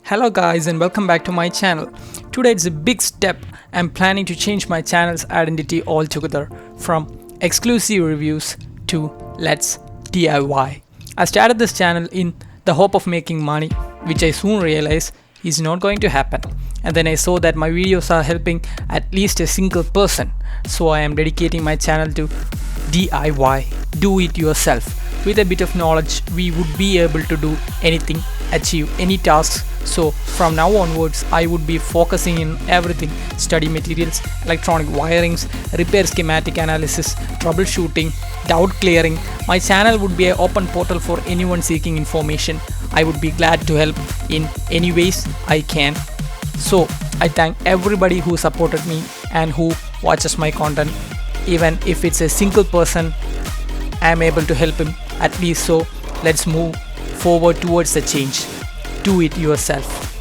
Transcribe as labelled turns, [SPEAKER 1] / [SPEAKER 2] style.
[SPEAKER 1] Hello guys and welcome back to my channel. Today it's a big step. I'm planning to change my channel's identity altogether from exclusive reviews to let's DIY. I started this channel in the hope of making money, which I soon realized is not going to happen. And then I saw that my videos are helping at least a single person. So I am dedicating my channel to DIY, do it yourself. With a bit of knowledge, we would be able to do anything, achieve any tasks. So from now onwards, I would be focusing in everything: study materials, electronic wirings, repair schematic analysis, troubleshooting, doubt clearing. My channel would be an open portal for anyone seeking information. I would be glad to help in any ways I can. So I thank everybody who supported me and who watches my content. Even if it's a single person, I am able to help him at least. So let's move forward towards the change. Do it yourself.